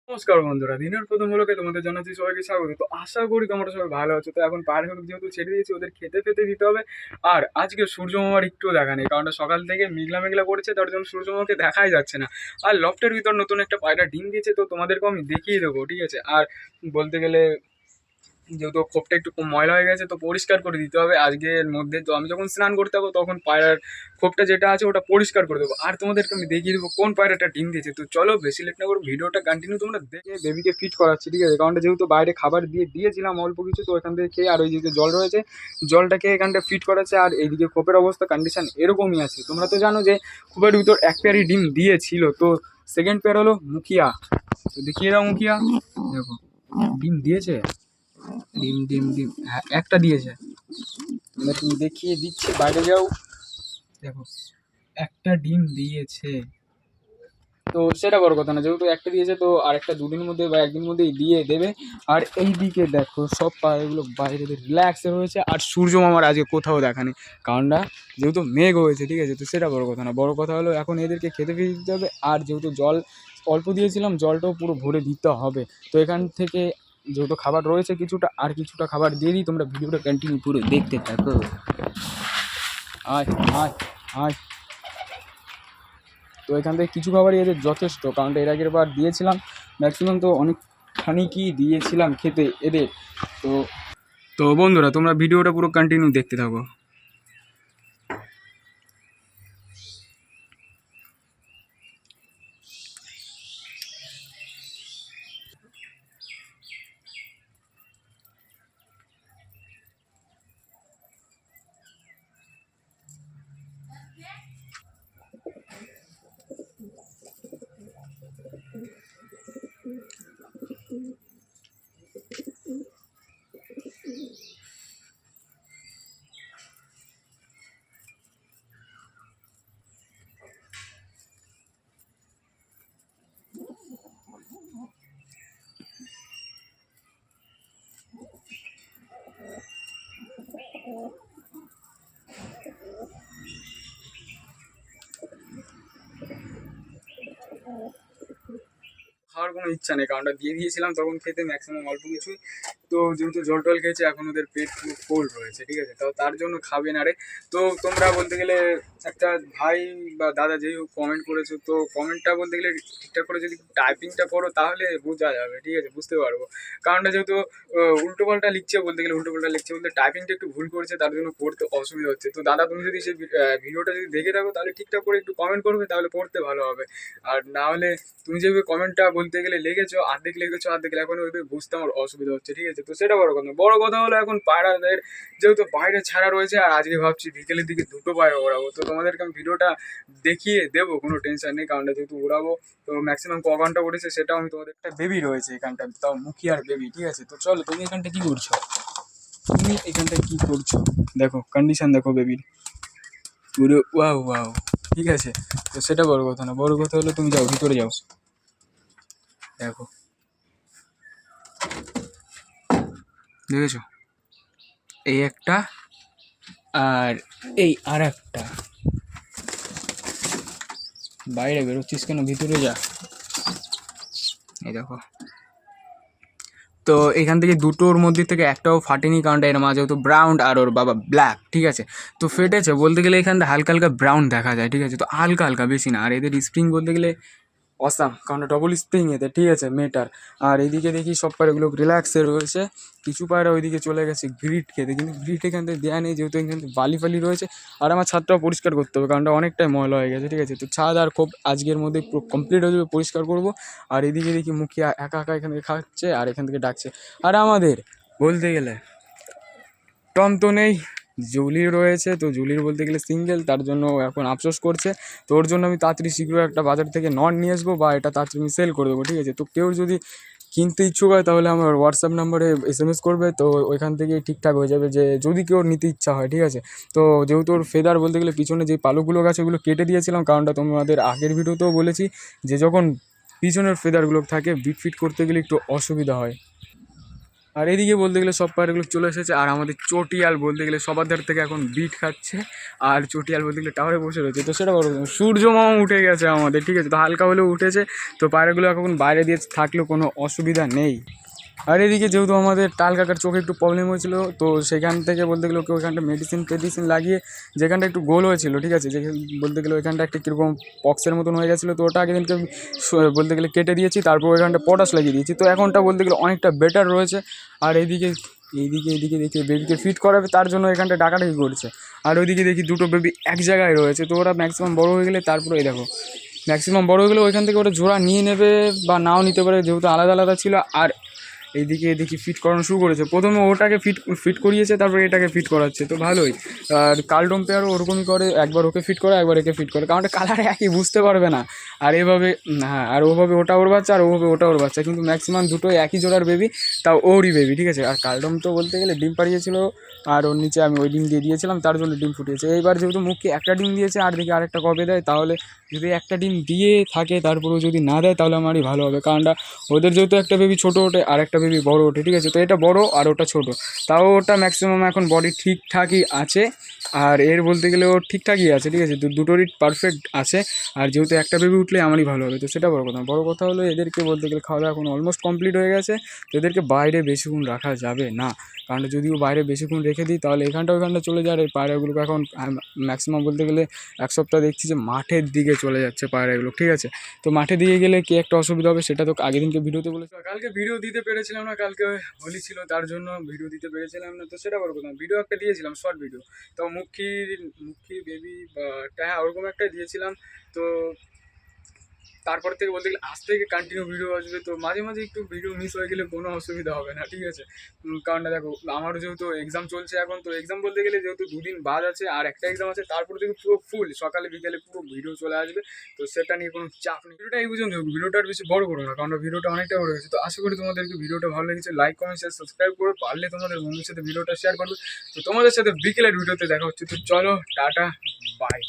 নমস্কার বন্ধুরা, দিনের প্রথম হলোকে তোমাদের জানাচ্ছি সবাইকে স্বাগত। তো আশা করি তোমরা সবাই ভালো আছো। তো এখন পাড়ে হলুদ যেহেতু ছেড়ে দিয়েছি, ওদের খেতে ফেতে দিতে হবে। আর আজকে সূর্য মামার একটুও দেখা নেই, কারণ সকাল থেকে মেঘলা মেঘলা করেছে, তার জন্য সূর্য মামাকে দেখাই যাচ্ছে না। আর লফটের ভিতর নতুন একটা পায়রা ডিম দিয়েছে, তো তোমাদেরকেও আমি দেখিয়ে দেবো, ঠিক আছে। আর বলতে গেলে যেহেতু খোপটা একটু ময়লা হয়ে গেছে, তো পরিষ্কার করে দিতে হবে আজকের মধ্যে। তো আমি যখন স্নান করতে যাবো তখন পায়রার খোপটা যেটা আছে ওটা পরিষ্কার করে দেবো, আর তোমাদেরকে আমি দেখিয়ে দেবো কোন পায়রাটা ডিম দিয়েছে। তো চলো বেশি লেট না করে ভিডিওটা কন্টিনিউ তোমরা দেখে বেবিকে ফিট করাচ্ছি, ঠিক আছে। কারণ যেহেতু বাইরে খাবার দিয়েছিলাম অল্প কিছু, তো এখান থেকে খেয়ে, আর ওই দিকে জল রয়েছে, জলটাকে এখানটা ফিট করাচ্ছে। আর এইদিকে খোপের অবস্থা কন্ডিশন এরকমই আছে। তোমরা তো জানো যে খোপের ভিতর এক পেয়ারই ডিম দিয়েছিল, তো সেকেন্ড পেয়ার হলো মুখিয়া। তো দেখিয়ে দাও মুখিয়া, দেখো ডিম দিয়েছে। ডিম ডিম ডিম হ্যাঁ, একটা দিয়েছে। তুমি দেখিয়ে দিচ্ছি, বাইরে যাও, দেখো একটা ডিম দিয়েছে। তো সেটা বড় কথা না, যেহেতু একটা দিয়েছে তো আরেকটা দুদিনের মধ্যে বা একদিনের মধ্যেই দিয়ে দেবে। আর এই দিকে দেখো সব পায়রাগুলো বাইরে রিল্যাক্সে রয়েছে, আর সূর্য মামার আজকে কোথাও দেখা নেই, কারণটা যেহেতু মেঘ হয়েছে, ঠিক আছে। তো সেটা বড় কথা না, বড় কথা হলো এখন এদেরকে খেতে ফিরে দিতে হবে। আর যেহেতু জল অল্প দিয়েছিলাম, জলটাও পুরো ভরে দিতে হবে। তো এখান থেকে যেহেতু খাবার রয়েছে কিছুটা, আর কিছুটা খাবার দিয়ে দিই, তোমরা ভিডিওটা কন্টিনিউ পুরো দেখতে থাকো। আয় আয় আয়। তো এখান থেকে কিছু খাবারই এদের যথেষ্ট, কারণ এর আগের বার দিয়েছিলাম ম্যাক্সিমাম, তো অনেকখানি কি দিয়েছিলাম খেতে এদের। তো তো বন্ধুরা তোমরা ভিডিওটা পুরো কন্টিনিউ দেখতে থাকো। খাওয়ার কোনো ইচ্ছা নেই, কারণটা দিয়ে দিয়েছিলাম তখন খেতে ম্যাক্সিমাম অল্প কিছুই। তো যেহেতু জল টল খেয়েছে, এখন ওদের পেট পুরো কোল্ড রয়েছে, ঠিক আছে। তাও তার জন্য খাবে না রে। তো তোমরা বলতে গেলে একটা ভাই বা দাদা যেই হোক কমেন্ট করেছো, তো কমেন্টটা বলতে গেলে ঠিকঠাক করে যদি টাইপিংটা করো তাহলে বোঝা যাবে, ঠিক আছে, বুঝতে পারবো। কারণটা যেহেতু উল্টোপাল্টা লিখছে, বলতে গেলে উল্টোপাল্টা লিখছে বলতে টাইপিংটা একটু ভুল করেছে, তার জন্য পড়তে অসুবিধা হচ্ছে। তো দাদা তুমি যদি সেই ভিডিওটা যদি দেখে থাকো তাহলে ঠিকঠাক করে একটু কমেন্ট করবে, তাহলে পড়তে ভালো হবে। আর না হলে তুমি যেভাবে কমেন্টটা বলতে গেলে লিখেছো, অর্ধেক লিখেছো অর্ধেক এখন ওইভাবে বুঝতে আমার অসুবিধা হচ্ছে, ঠিক আছে। তো সেটা বড় কথা। বড় কথা হলো এখন পায়রাদের যেহেতু বাইরে ছাড়া রয়েছে, আর আজকে ভাবছি বিকেলের দিকে দুটো পায়রা ওড়াবো। তো তোমাদেরকে আমি ভিডিওটা দেখিয়ে দেবো, কোনো টেনশন নেই, কারণটা যেহেতু ওড়াবো। তো ম্যাক্সিমাম ক ঘন্টা উঠেছে সেটাও আমি তোমাদের, একটা বেবি রয়েছে এখানটা, তাও মুখিয়ার বেবি, ঠিক আছে। তো চলো, তুমি এখানটা কি করছো, তুমি এখানটা কি করছো, দেখো কন্ডিশন দেখো বেবির পুরো ওয়াও ওয়াও, ঠিক আছে। তো সেটা বড় কথা না, বড় কথা হলো তুমি যাও ভিতরে যাও, দেখো দেখেছো এই একটা, আর এই আর একটা। বাইরে বেরোচ্ছিস কেন, ভিতরে যা, এই দেখো। তো এখান থেকে দুটোর মধ্যে থেকে একটাও ফাটেনি, কারণটা এর মা যেহেতু ব্রাউন আর ওর বাবা ব্ল্যাক, ঠিক আছে। তো ফেটেছে বলতে গেলে এখান থেকে হালকা হালকা ব্রাউন দেখা যায়, ঠিক আছে। তো হালকা হালকা, বেশি না। আর এদের স্প্রিং বলতে গেলে অসাম, কারণ ডবল স্প্রিং এতে, ঠিক আছে, মেটার। আর এইদিকে দেখি সব পায়রাগুলো রিল্যাক্সে রয়েছে। কিছু পায়রা ওইদিকে চলে গেছে গ্রিট খেতে, কিন্তু গ্রিট এখান থেকে দেওয়া নেই, যেহেতু এখান থেকে বালি ফালি রয়েছে। আর আমার ছাদটাও পরিষ্কার করতে হবে, কারণটা অনেকটাই ময়লা হয়ে গেছে, ঠিক আছে। তো ছাদ আর খুব আজকের মধ্যে পুরো কমপ্লিট হয়ে যাবে, পরিষ্কার করবো। আর এদিকে দেখি মুখিয়া একা একা এখান থেকে খাচ্ছে আর এখান থেকে ডাকছে। আর আমাদের বলতে গেলে টম তো নেই, জুলি রয়েছে। তো জুলির বলতে গেলে সিঙ্গেল, তার জন্য এখন আফসোস করছে। তো ওর জন্য আমি তাড়াতাড়ি শীঘ্র একটা বাজার থেকে নট নিয়ে আসবো, বা এটা তাড়াতাড়ি আমি সেল করে দেবো, ঠিক আছে। তো কেউ যদি কিনতে ইচ্ছুক হয় তাহলে আমার হোয়াটসঅ্যাপ নাম্বারে SMS করবে, তো ওইখান থেকে ঠিকঠাক হয়ে যাবে, যে যদি কেউ নিতে ইচ্ছা হয়, ঠিক আছে। তো যেহেতু ওর ফেদার বলতে গেলে পিছনে যে পালকগুলো গেছে ওগুলো কেটে দিয়েছিলাম, কারণটা তোমাদের আগের ভিডিওতেও বলেছি যে যখন পিছনের ফেদারগুলো থাকে বিট ফিট করতে গেলে একটু অসুবিধা হয়। আর এদিকে বলতে গেলে সব পায়রাগুলো চলে এসেছে, আর আমাদের চটিয়াল বলতে গেলে সবার ধার থেকে এখন বিট খাচ্ছে, আর চটিয়াল বলতে গেলে টাওয়ারে বসে রয়েছে। তো সেটা বড় কথা, সূর্য মামা উঠে গেছে আমাদের, ঠিক আছে, তো হালকা হলেও উঠেছে। তো পায়রাগুলো এখন বাইরে দিয়ে থাকলেও কোনো অসুবিধা নেই। আর এদিকে যেহেতু আমাদের টাল কাকার চোখে একটু প্রবলেম হয়েছিল, তো সেখান থেকে বলতে গেলে ওকে ওইখানটা মেডিসিন লাগিয়ে যেখানটা একটু গোল হয়েছিল, ঠিক আছে, যে বলতে গেলে ওইখানটা একটা কীরকম পক্সের মতন হয়ে গেছিলো, তো ওটা আগের দিনকে বলতে গেলে কেটে দিয়েছি, তারপর ওইখানটা পটাশ লাগিয়ে দিয়েছি, তো এখনটা বলতে গেলে অনেকটা বেটার রয়েছে। আর এইদিকে দেখি বেবিকে ফিট করাবে, তার জন্য এখানটা ডাকাডাকি করছে। আর ওইদিকে দেখি দুটো বেবি এক জায়গায় রয়েছে, তো ওরা ম্যাক্সিমাম বড়ো হয়ে গেলে তারপরে এই দেখো ম্যাক্সিমাম বড়ো হয়ে গেলে ওইখান থেকে ওরা জোড়া নিয়ে নেবে বা নাও নিতে পারে, যেহেতু আলাদা আলাদা ছিল। আর এইদিকে দেখি ফিট করানো শুরু করেছে, প্রথমে ওটাকে ফিট করিয়েছে, তারপরে এটাকে ফিট করাচ্ছে, তো ভালোই। আর কালডম পেয়ারও ওরকমই করে, একবার ওকে ফিট করে একবার একে ফিট করে, কারণ কালার একই বুঝতে পারবে না। আর এভাবে হ্যাঁ, আর ওভাবে ওটা ওর বাচ্চা আর ওভাবে ওটা ওর বাচ্চা, কিন্তু ম্যাক্সিমাম দুটোই একই জোড়ার বেবি, তাও ওরই বেবি, ঠিক আছে। আর কালডম তো বলতে গেলে ডিম পাড়িয়েছিল, আর ওর নিচে আমি ওই ডিম দিয়ে দিয়েছিলাম, তার জন্য ডিম ফুটিয়েছে। এইবার যেহেতু মুখকে একটা ডিম দিয়েছে, আর দিকে আরেকটা কবে দেয়, তাহলে যদি একটা ডিম দিয়ে থাকে তারপরেও যদি না দেয় তাহলে আমারই ভালো হবে, কারণটা ওদের যেহেতু একটা বেবি ছোটো ওঠে আর একটা বেবি বড় ওঠে, ঠিক আছে, তো এটা বড় আর ওটা ছোট, তাও ওটা ম্যাক্সিমাম এখন বডি ঠিকঠাকই আছে, আর এর বলতে গেলে ও ঠিকঠাকই আছে, ঠিক আছে, দুটোরই পারফেক্ট আছে। আর যেহেতু একটা বেবি উঠলে আমারই ভালো হবে, তো সেটা বড় কথা হলো এদেরকে বলতে গেলে খাওয়া দাওয়া এখন অলমোস্ট কমপ্লিট হয়ে গেছে, তো এদেরকে বাইরে বেশিক্ষণ রাখা যাবে না, কারণ যদিও বাইরে বেশিক্ষণ রেখে দিই তাহলে এখানটা ওইখানটা চলে যায়। আর এই পায়রাগুলোকে এখন ম্যাক্সিমাম বলতে গেলে এক সপ্তাহ দেখছি যে মাঠের দিকে চলে যাচ্ছে পায়রাগুলো, ঠিক আছে। তো মাঠে দিয়ে গেলে কি একটা অসুবিধা হবে সেটা তো আগের দিনকে ভিডিওতে বলেছি, কালকে ভিডিও দিতে পেরেছিলাম না, কালকে হোলি ছিল তার জন্য ভিডিও দিতে পেরেছিলাম না, তো সেটা বড় কথা। ভিডিও একটা দিয়েছিলাম শর্ট ভিডিও, তো মুখী বেবি বা হ্যাঁ ওরকম একটা দিয়েছিলাম। তো তারপর থেকে বলতে গেলে আজ থেকে কন্টিনিউ ভিডিও আসবে, তো মাঝে মাঝে একটু ভিডিও মিস হয়ে গেলে কোনো অসুবিধা হবে না, ঠিক আছে। কারণটা দেখো আমারও যেহেতু এক্সাম চলছে এখন, তো এক্সাম বলতে গেলে যেহেতু দুদিন বাদ আছে আর একটা এক্সাম আছে, তারপর থেকে পুরো ফুল সকালে বিকেলে পুরো ভিডিও চলে আসবে, তো সেটা নিয়ে কোনো চাপ নেই। ভিডিওটা এই পর্যন্ত, ভিডিওটা আর বেশি বড় করো না, কারণ ভিডিওটা অনেকটা বড় হয়েছে। তো আশা করি তোমাদেরকে ভিডিওটা ভালো লেগেছে, লাইক কমেন্ট শেয়ার সাবস্ক্রাইব করে পারলে তোমাদের বন্ধুর সাথে ভিডিওটা শেয়ার করবে। তো তোমাদের সাথে বিকেলের ভিডিওতে দেখা হচ্ছে, তো চলো টাটা বাই।